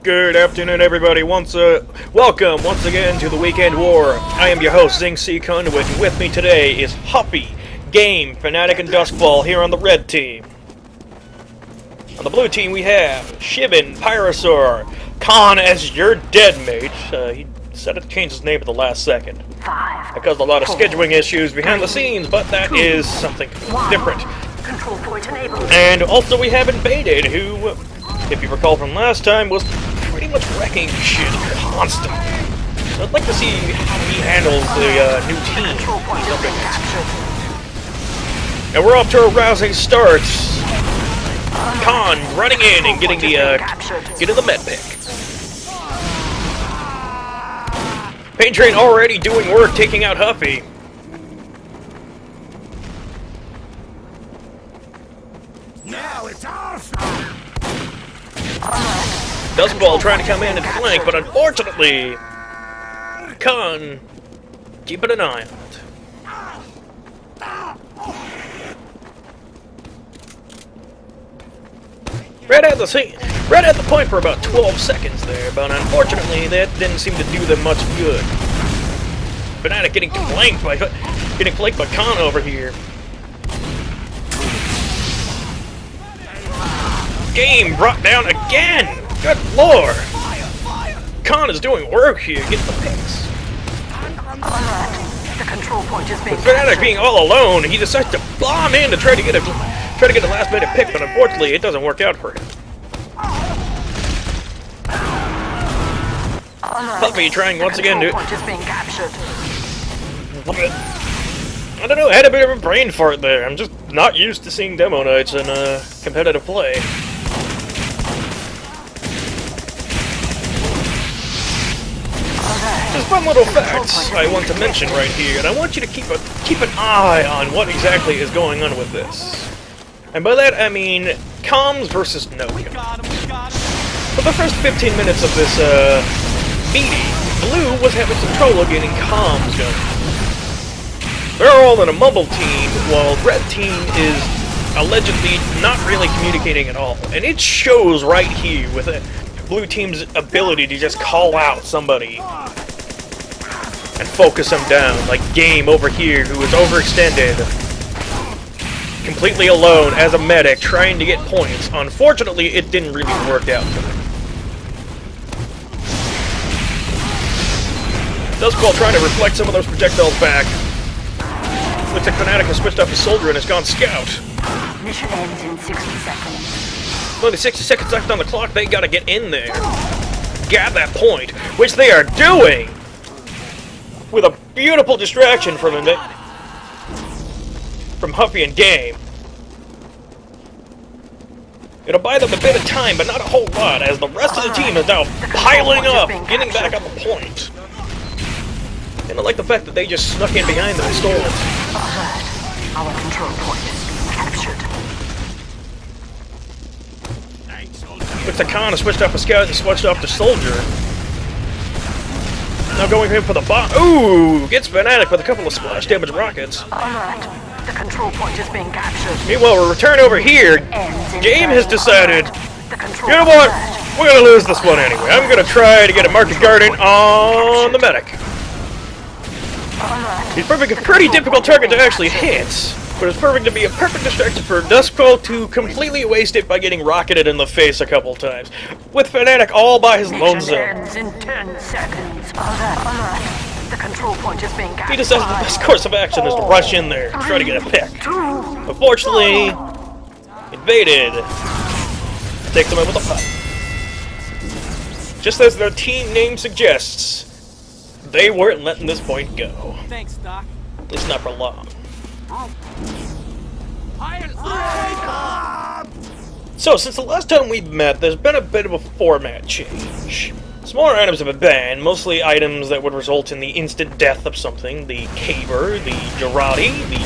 Good afternoon, everybody. Welcome once again to the Weekend War. I am your host, Zinc Conduit, and with me today is Huffy, Game, Phanatic, and Duskfall here on the red team. On the blue team, we have Shiven, Pyrosaur, Khan as your dead mate. He decided to change his name at the last second. That caused a lot of scheduling issues behind the scenes, but that is something different. Control point enabled. And also we have Invaded, who, if you recall from last time, was pretty much wrecking shit constantly. So I'd like to see how he handles the new team. And we're off to a rousing start. Khan running in and getting the med pick. Pain Train already doing work, taking out Huffy. Now it's awesome. Duskfall trying to come in and flank, but unfortunately, Khan keeping an eye on it. Red had the point for about 12 seconds there, but unfortunately that didn't seem to do them much good. Phanatic getting flanked by Khan over here. Game brought down again! Good lord! Khan is doing work here, getting the picks. The control point is being With Phanatic being all alone, he decides to bomb in to try to get a last minute pick, but unfortunately it doesn't work out for him. Huffy trying once again to... point is being captured. I don't know, I had a bit of a brain fart there. I'm just not used to seeing demo nights in competitive play. Just fun little facts I want to mention right here, and I want you to keep an eye on what exactly is going on with this. And by that I mean comms versus no comms. For the first 15 minutes of this meeting, Blue was having some trouble getting comms going. They're all in a mumble team, while Red team is allegedly not really communicating at all. And it shows right here with Blue team's ability to just call out somebody and focus them down, like Game over here, who is overextended, completely alone as a medic, trying to get points. Unfortunately, it didn't really work out for him. Duskfall trying to reflect some of those projectiles back. Looks like Phanatic has switched up his soldier and has gone scout. Mission ends in 60 seconds. Only 60 seconds left on the clock, they gotta get in there. Grab that point, which they are doing! With a beautiful distraction from Huffy and Game. It'll buy them a bit of time, but not a whole lot, as the rest of the team is now piling up, getting back on the point. And I like the fact that they just snuck in behind them and stole it. Our control point is captured. Looks like Khan has switched off a scout and switched off the soldier. Now going in for the bomb. Ooh! Gets Phanatic with a couple of splash damage rockets. Alert. The control point is being captured. Meanwhile, we'll return over here. Game has decided, you know what? We're gonna lose this one anyway. I'm gonna try to get a Market Garden on the medic. He's a pretty difficult target to actually hit, but it's perfect to be a perfect distraction for Duskfall to completely waste it by getting rocketed in the face a couple times, with Phanatic all by his lonesome. Ends in 10 seconds. Alert. The control point is being captured. He decides the best course of action is to rush in there and try to get a pick. Unfortunately, Invaded takes him out with a putt. Just as their team name suggests, they weren't letting this point go. Thanks, Doc. At least not for long. So, since the last time we met, there's been a bit of a format change. Smaller items have been banned, mostly items that would result in the instant death of something. The Caver, the Girardi, the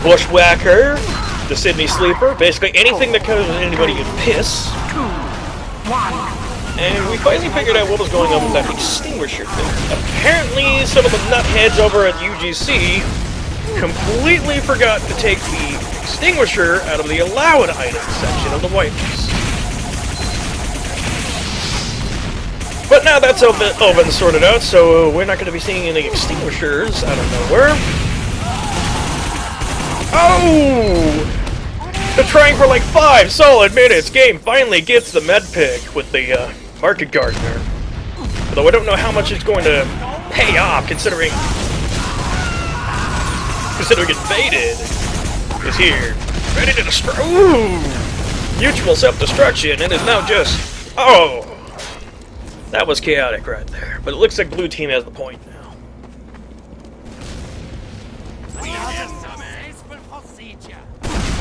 Bushwhacker, the Sydney Sleeper, basically anything that causes anybody to piss. 2, 1. And we finally figured out what was going on with that extinguisher thing. Apparently, some of the nutheads over at UGC completely forgot to take the extinguisher out of the allowed items section of the whitelist. But now that's all been sorted out, so we're not going to be seeing any extinguishers out of nowhere. Oh! They're trying for like 5 solid minutes. Game finally gets the med pick with the Market Gardener. Although I don't know how much it's going to pay off, considering Invaded is here, ready to destroy. Ooh! Mutual self-destruction, and is now just... Oh! That was chaotic right there. But it looks like blue team has the point now.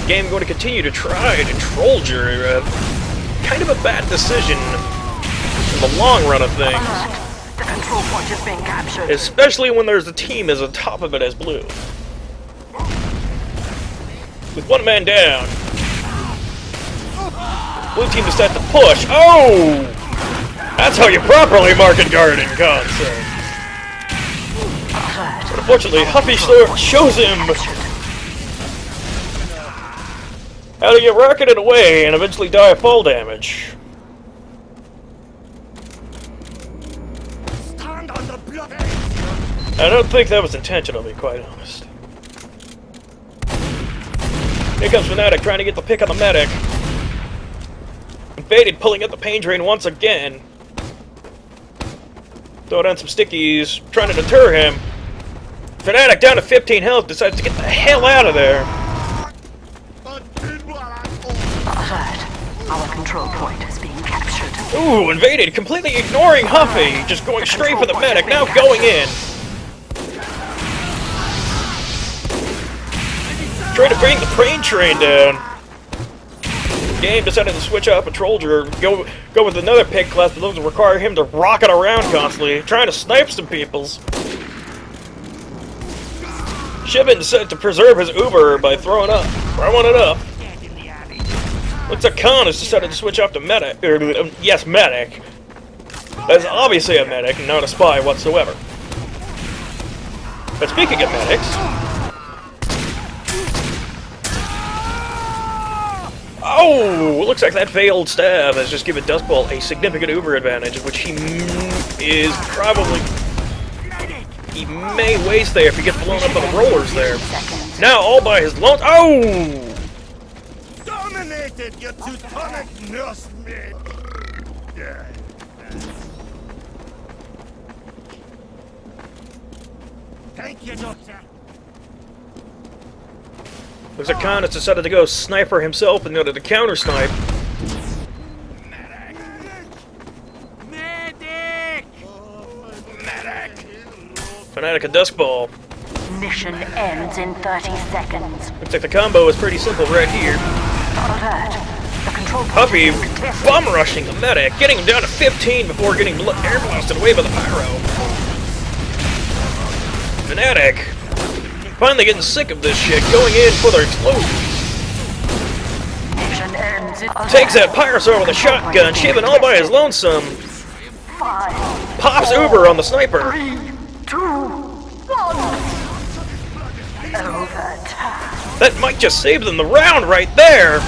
Game going to continue to try to Trollger. Kind of a bad decision in the long run of things. The control point is being captured. Especially when there's a team as on top of it as blue. With one man down. Blue team decides to push. Oh! That's how you properly market garden concept. But unfortunately, Huffy shows him how to get rocketed away and eventually die of fall damage. Stand on the bloody. I don't think that was intentional, to be quite honest. Here comes Phanatic trying to get the pick on the medic. Invaded pulling out the pain drain once again. Throw down some stickies, trying to deter him. Phanatic down to 15 health, decides to get the hell out of there. Alert. Our control point is being captured. Ooh, Invaded completely ignoring Huffy, just going straight for the medic, now going in. Trying to bring the train down. Game decided to switch up a Trollger, go with another pick class, but those require him to rocket around constantly, trying to snipe some peoples. Shiven decided to preserve his Uber by throwing it up. Looks like Khan has decided to switch off to medic. Yes, medic. That's obviously a medic, not a spy whatsoever. But speaking of medics. Oh! Looks like that failed stab has just given Duskfall a significant Uber advantage, which he is probably... He may waste there if he gets blown up by the rollers there. Now all by his lone... Oh! Dominated, you Teutonic nursemaid! Yeah. Thank you, Doctor. Looks like Khan has decided to go sniper himself in order to counter-snipe. Medic! Phanatic and Duskfall. Mission ends in 30 seconds. Looks like the combo is pretty simple right here. Alert. The control point Huffy is being contested. bomb rushing the medic, getting him down to 15 before getting air blasted away by the pyro. Phanatic finally getting sick of this shit, going in for their explosion. Mission ends in... Takes that Pyrosaur with a shotgun, Shiven all by his lonesome. 5, Pops Uber on the sniper. 3, 2, 1. Overtime. That might just save them the round right there.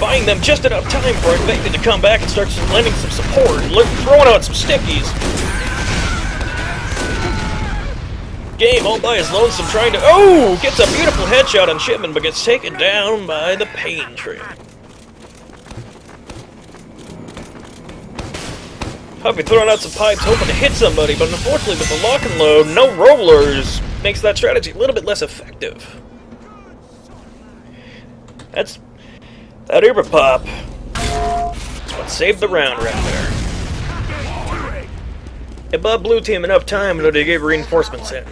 Buying them just enough time for Invaded to come back and start lending some support, throwing out some stickies. Game all by his lonesome trying to... Oh! Gets a beautiful headshot on Shiven, but gets taken down by the pain train. Huffy throwing out some pipes, hoping to hit somebody, but unfortunately with the lock and load, no rollers, makes that strategy a little bit less effective. That Uber pop. That's what saved the round right there. It bought blue team enough time in order to get reinforcements in.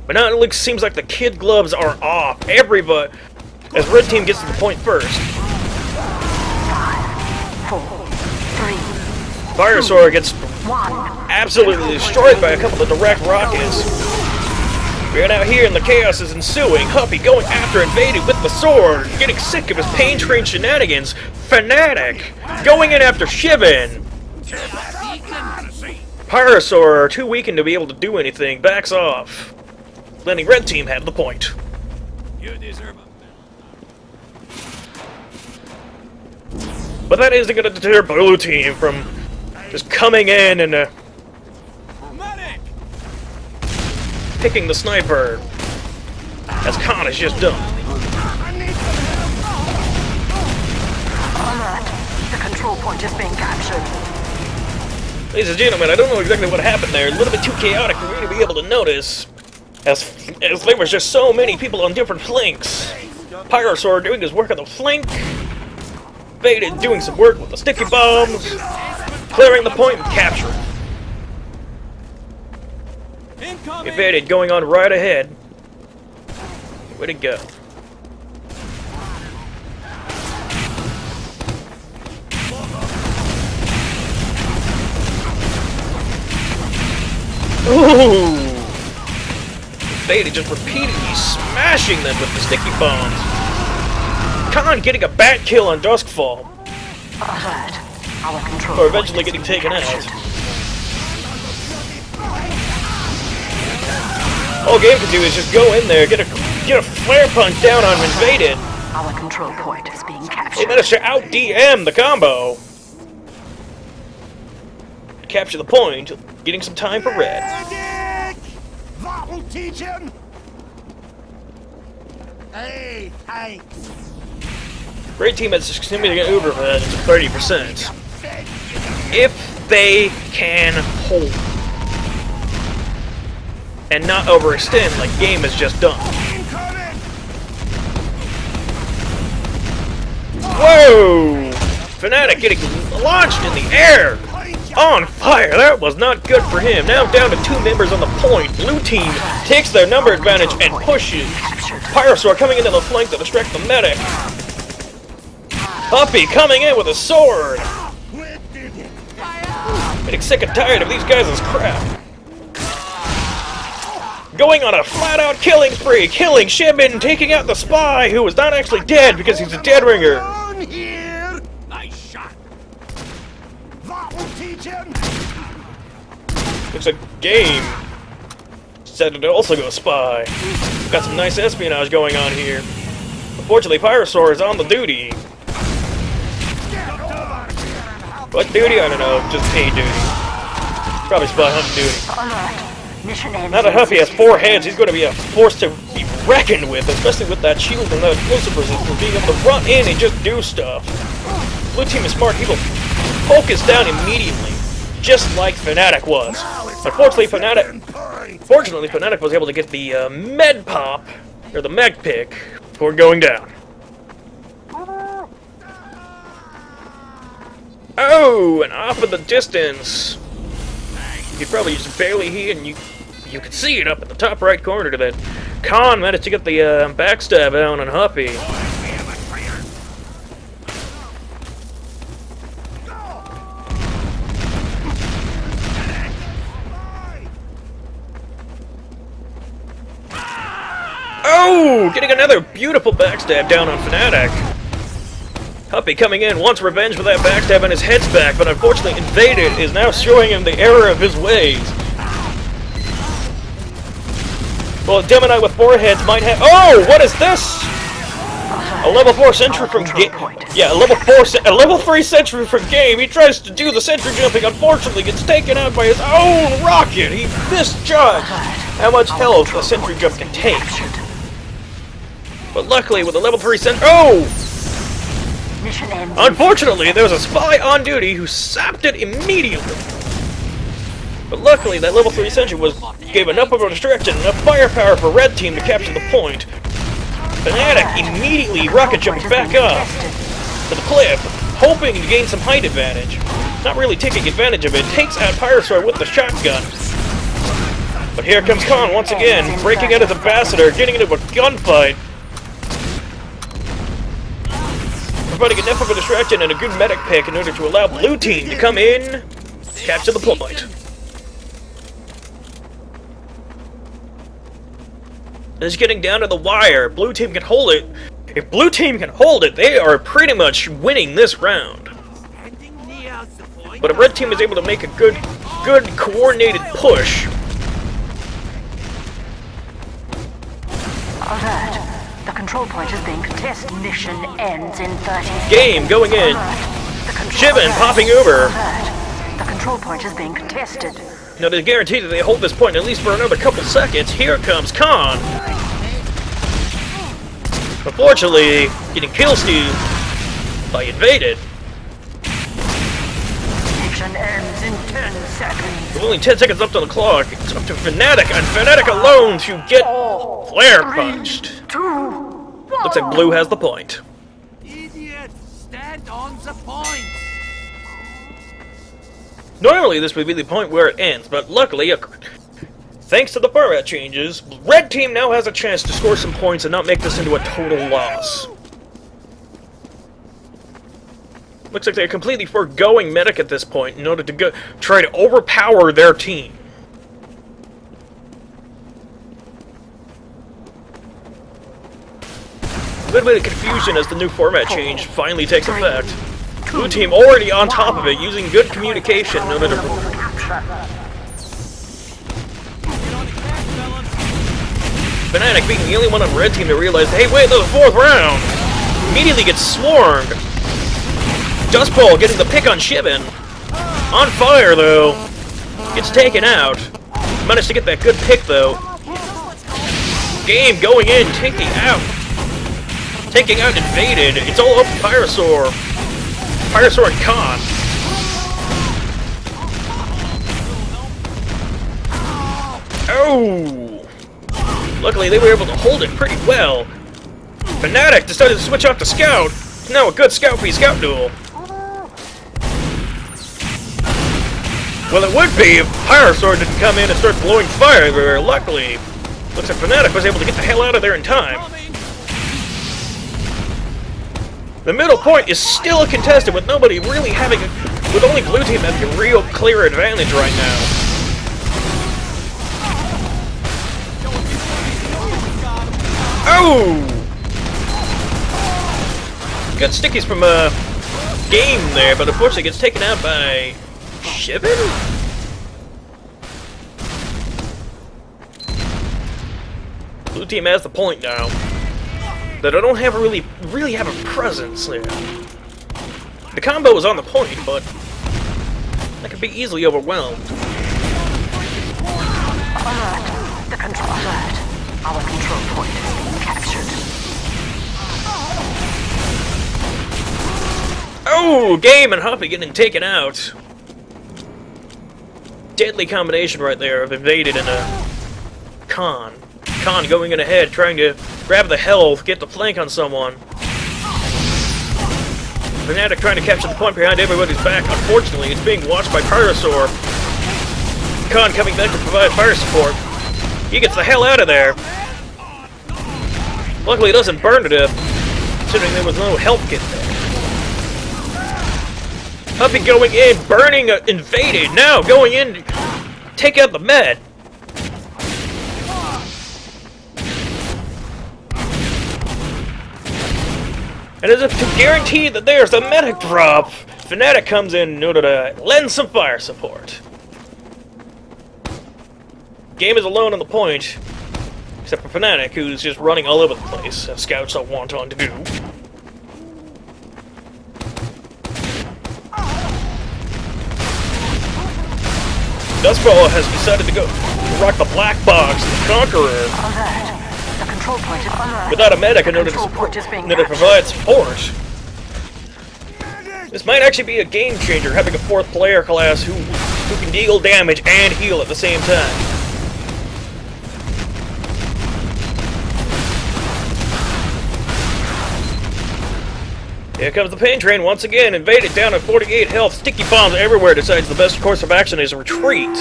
But now it seems like the kid gloves are off. Everybody, as red team gets to the point first. 4, 3, Pyrosaur gets 1. absolutely destroyed by a couple of direct rockets. We're now here and the chaos is ensuing. Huffy going after Invaded with the sword, getting sick of his pain train shenanigans. Phanatic going in after Shiven. Pyrosaur, too weakened to be able to do anything, backs off, letting red team have the point. You deserve But that isn't going to deter blue team from just coming in and picking the sniper, as Khan has just done. Alert. The control point is being captured. Ladies and gentlemen, I don't know exactly what happened there. A little bit too chaotic for me to be able to notice, as there was just so many people on different flanks. Pyrosaur doing his work on the flank, Faded doing some work with the sticky bombs, clearing the point and capturing. Evaded going on right ahead. Way to go. Ooh! Evaded just repeatedly smashing them with the sticky bombs. Khan getting a bat kill on Duskfall. Alert. Our control Or eventually getting taken out. All game can do is just go in there, get a flare punch down on Invaded. Our control point is being They captured. managed to out-DM the combo. Capture the point, getting some time for red. Medic! That will teach him! Hey, thanks! Red team has significant uber advantage of 30%. If they can hold. And not overextend like game has just done. Incoming! Whoa! Phanatic getting launched in the air! On fire! That was not good for him. Now down to 2 members on the point. Blue team takes their number advantage and pushes. Pyrosaur coming into the flank to distract the medic. Huffy coming in with a sword. Getting sick and tired of these guys' crap. Going on a flat-out killing spree, killing Shiven, taking out the spy who was not actually dead because he's a dead ringer. On here! Nice shot! That will teach him! Looks like game decided to also go spy. Got some nice espionage going on here. Unfortunately, Pyrosaur is on the duty. What duty? I don't know. Just paid duty. Probably spy hunt duty. Alert. Mission ends. Now that Huffy has 4 heads, he's going to be a force to be reckoned with, especially with that shield and that explosive resistance, being able to run in and just do stuff. Blue team is smart. He will focus down immediately, just like Phanatic was. Unfortunately, Phanatic was able to get the med pop, or the meg pick, before going down. Oh, and off in the distance. You could probably just barely hear, and you can see it up in the top right corner to that. Khan managed to get the backstab down on Huffy. Oh, getting another beautiful backstab down on Phanatic. Huffy coming in, wants revenge for that backstab on his head's back, but unfortunately Invaded is now showing him the error of his ways. Well, Demoni with 4 heads might have... Oh, what is this? A level 4 sentry from game. Yeah, a level 3 sentry from game. He tries to do the sentry jumping, unfortunately gets taken out by his own rocket. He misjudged how much health a sentry jump can take. But luckily, with a level 3 sentry... Oh! Unfortunately, there was a spy on duty who sapped it immediately. But luckily, that level 3 sentry gave enough of a distraction, enough firepower for Red Team to capture the point. Phanatic immediately rocket jumps back up to the cliff, hoping to gain some height advantage. Not really taking advantage of it, takes out Pyrosaur with the shotgun. But here comes Khan once again, breaking out his ambassador, getting into a gunfight. Providing enough of a distraction and a good medic pick in order to allow Blue Team to come in, capture the point. It's getting down to the wire. Blue Team can hold it. If Blue Team can hold it, they are pretty much winning this round. But if Red Team is able to make a good coordinated push. Alert. The control point is being contested. Mission ends in 30 seconds. Game going in. Shiven popping over. The control point is being contested. Now, to guarantee that they hold this point at least for another couple seconds, here comes Khan. Unfortunately, getting kill stealed by Invaded. Mission ends in 10 seconds. With only 10 seconds left on the clock, it's up to Phanatic, and Phanatic alone to get flare punched. 2. Looks like Blue has the point. Idiot! Stand on the point! Normally, this would be the point where it ends, but luckily, thanks to the format changes, Red Team now has a chance to score some points and not make this into a total loss. Looks like they're completely foregoing Medic at this point in order to try to overpower their team. A little bit of confusion as the new format change finally takes effect. Blue Team already on top of it, using good communication in order to... Phanatic being the only one on Red Team to realize, hey wait, there's a 4th round! Immediately gets swarmed. Duskfall getting the pick on Shiven. On fire though. Gets taken out. Managed to get that good pick though. Game going in, taking out Invaded. It's all up to Pyrosaur. Pyrosaur and Khan. Oh! Luckily, they were able to hold it pretty well. Phanatic decided to switch off to Scout. Now a good Scout v Scout duel. Well, it would be if Pyrosaur didn't come in and start blowing fire everywhere. Luckily, looks like Phanatic was able to get the hell out of there in time. The middle point is still contested with nobody really having with only Blue Team having a real clear advantage right now. Oh! Got stickies from Game there, but unfortunately gets taken out by Shiven? Blue Team has the point now. That I don't have really have a presence there. The combo is on the point, but I could be easily overwhelmed. Alert. The control alert. Our control point is being captured. Oh, Game and Huffy getting taken out. Deadly combination right there of Invaded and Khan. Khan going in ahead, trying to grab the health, get the flank on someone. Phanatic trying to capture the point behind everybody's back. Unfortunately, it's being watched by Pyrosaur. Khan coming back to provide fire support. He gets the hell out of there. Luckily, it doesn't burn to death, considering there was no health kit there. Huffy going in, burning Invaded. Now going in to take out the med. And as if to guarantee that there's a medic drop, Phanatic comes in order to lend some fire support. Game is alone on the point, except for Phanatic, who's just running all over the place, as scouts are wont on to do. Duskfall has decided to go rock the black box and the Conqueror. Alert. The control point is alert. Without a medic in order to provide support. This might actually be a game changer, having a 4th player class who can deal damage and heal at the same time. Here comes the pain train once again, Invaded down at 48 health, sticky bombs everywhere, decides the best course of action is retreat.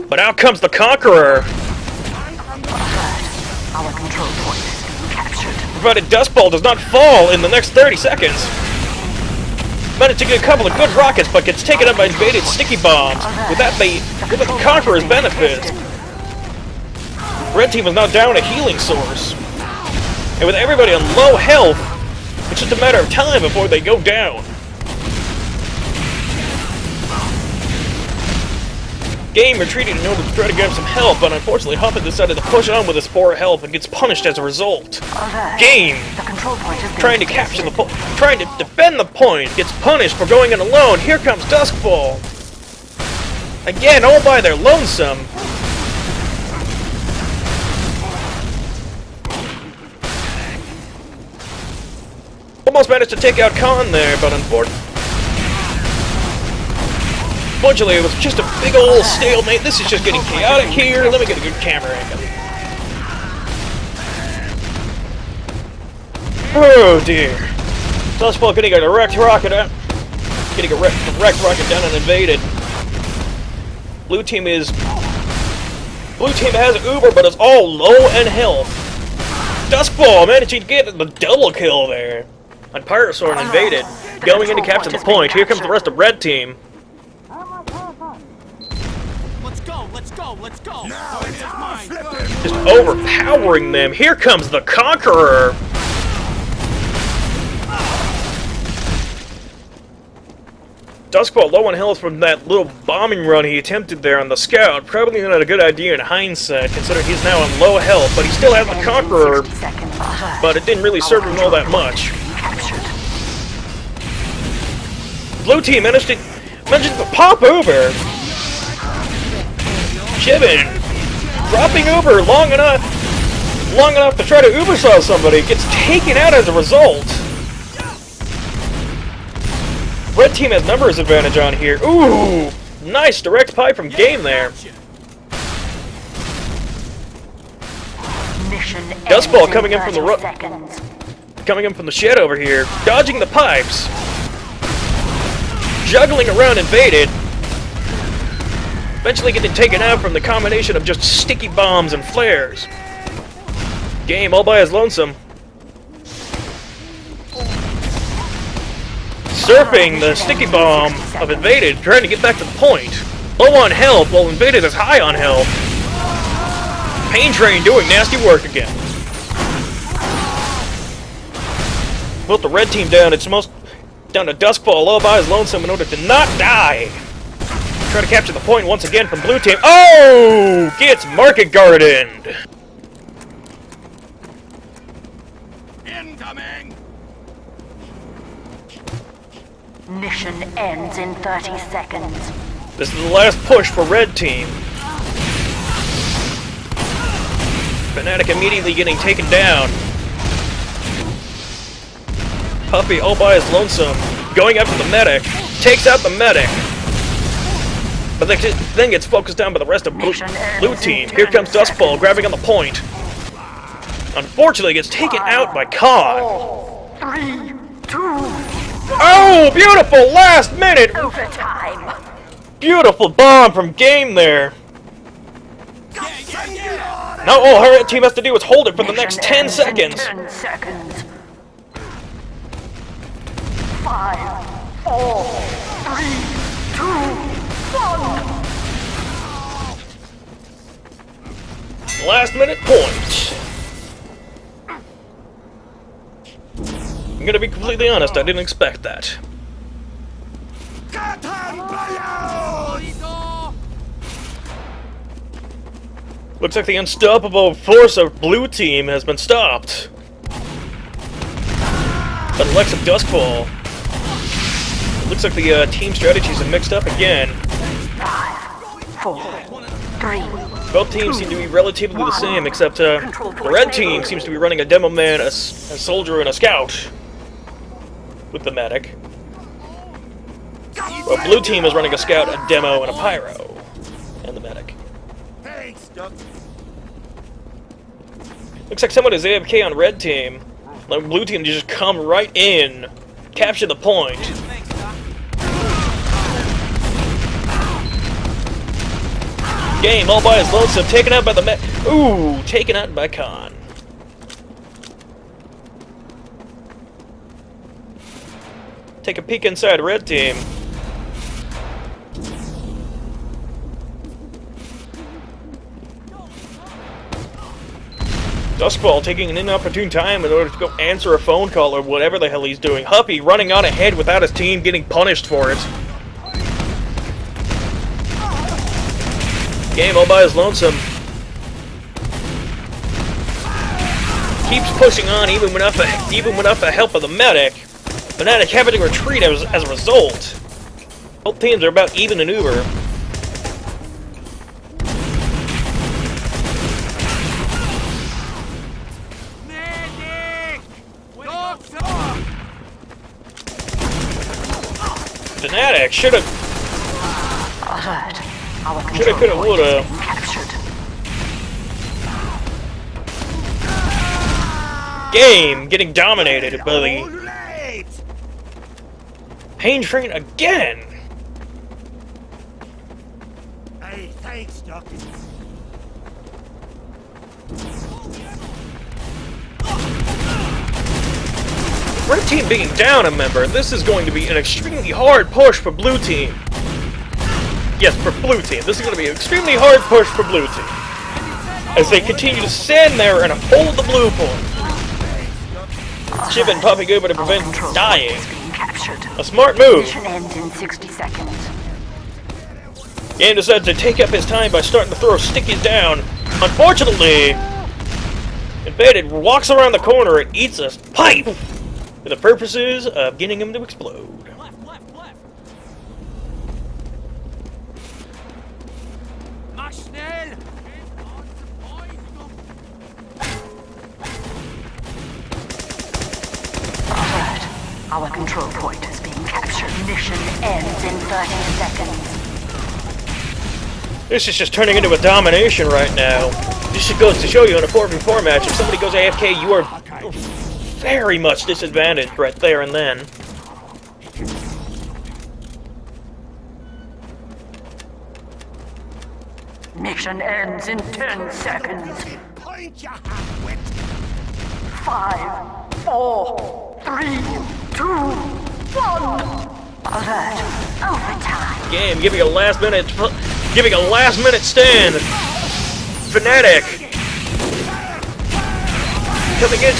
But out comes the Conqueror. Our control point is being captured. Provided Duskfall does not fall in the next 30 seconds. Managed to get a couple of good rockets, but gets taken up by Invaded sticky bombs. Without the Conqueror's benefits. Red Team is now down a healing source. And with everybody on low health, it's just a matter of time before they go down. Game retreated in order to try to grab some help, but unfortunately Huffy decided to push on with his poor health and gets punished as a result. Game, The control point is trying to capture the point, trying to defend the point, gets punished for going in alone. Here comes Duskfall. Again, all by their lonesome. Almost managed to take out Con there, but unfortunately, it was just a big old stalemate. This is just getting chaotic here. Let me get a good camera angle. Oh dear. Duskfall getting a wrecked rocket out. Getting a wrecked rocket down and invaded. Blue team has Uber, but it's all low in health. Duskfall managing to get the double kill there. And Pyrosaur invaded, going in to capture the point. Here comes the rest of Red Team. Let's go! Now it's mine! Just overpowering them. Here comes the Conqueror! Duskfall low on health from that little bombing run he attempted there on the Scout. Probably not a good idea in hindsight, considering he's now on low health, but he still has the Conqueror, but it didn't really serve him all that much. Blue team managed to pop over. Shiven dropping over long enough to try to Ubersaw somebody, gets taken out as a result. Red team has numbers advantage on here. Ooh, nice direct pipe from Game there. Duskfall coming in from the shed over here, dodging the pipes, juggling around invaded. Eventually getting taken out from the combination of just sticky bombs and flares. Game all by his lonesome. Surfing the sticky bomb of Invaded, trying to get back to the point. Low on health, while Invaded is high on health. Pain Train doing nasty work again. Both the red team down, it's most down to Duskfall all by his lonesome in order to not die. Try to capture the point once again from blue team. Oh! Gets market gardened! Incoming! Mission ends in 30 seconds. This is the last push for red team. Phanatic immediately getting taken down. Huffy all by his lonesome, going after the medic, takes out the medic. But then gets focused down by the rest of blue team. Here comes Duskfall, grabbing on the point. Unfortunately, gets taken out by Con. 3, 2, Oh, beautiful last minute! overtime. Beautiful bomb from Game there. Now all her team has to do is hold it for the next 10 seconds. 10 seconds. 5, 4, 3, 2, 1. Last minute point. I'm gonna be completely honest, I didn't expect that. Looks like the unstoppable force of blue team has been stopped. By the likes of Duskfall. It looks like the team strategies are mixed up again. 5, 4, 3. Both teams seem to be relatively the same, except the red team seems to be running a demo man, a soldier, and a scout with the medic. Well, blue team is running a scout, a demo, and a pyro, and the medic. Looks like someone is AFK on red team. Like blue team just come right in, capture the point. Game all by his lonesome, taken out by the Ooh, taken out by Con. Take a peek inside red team. Duskfall taking an inopportune time in order to go answer a phone call or whatever the hell he's doing. Huffy running on ahead without his team, getting punished for it. Game all by his lonesome. Keeps pushing on even without the help of the medic. Phanatic having to retreat as a result. Both teams are about even in Uber. Phanatic shoulda, coulda, woulda. Game getting dominated by the Pain Train again. Hey, thanks, Doctor. Red team being down a member, this is going to be an extremely hard push for blue team. Yes, for blue team. This is going to be an extremely hard push for blue team. As they continue to stand there and hold the blue point. Shiven popping over to prevent dying. A smart move. Mission ends in 60 seconds. Game decides to take up his time by starting to throw stickies down. Unfortunately, Invaded walks around the corner and eats a pipe for the purposes of getting him to explode. Our control point is being captured. Mission ends in 30 seconds. This is just turning into a domination right now. This just goes to show you in a 4v4 match, if somebody goes AFK, you are very much disadvantaged right there and then. Mission ends in 10 seconds. Point your half-wit. 5, 4, 3, 2, 1. Alert. Overtime. Game giving a last minute stand. Phanatic coming in,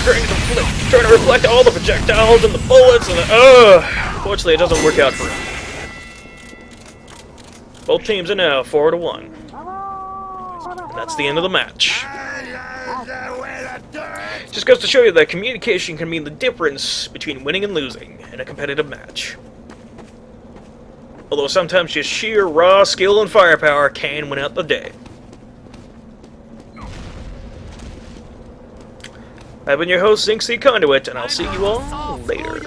trying to reflect all the projectiles and the bullets and unfortunately it doesn't work out for him. Both teams are now 4-1. And that's the end of the match. Just goes to show you that communication can mean the difference between winning and losing in a competitive match. Although sometimes just sheer raw skill and firepower can win out the day. I've been your host, Zinc, Conduit, and I'll see you all later.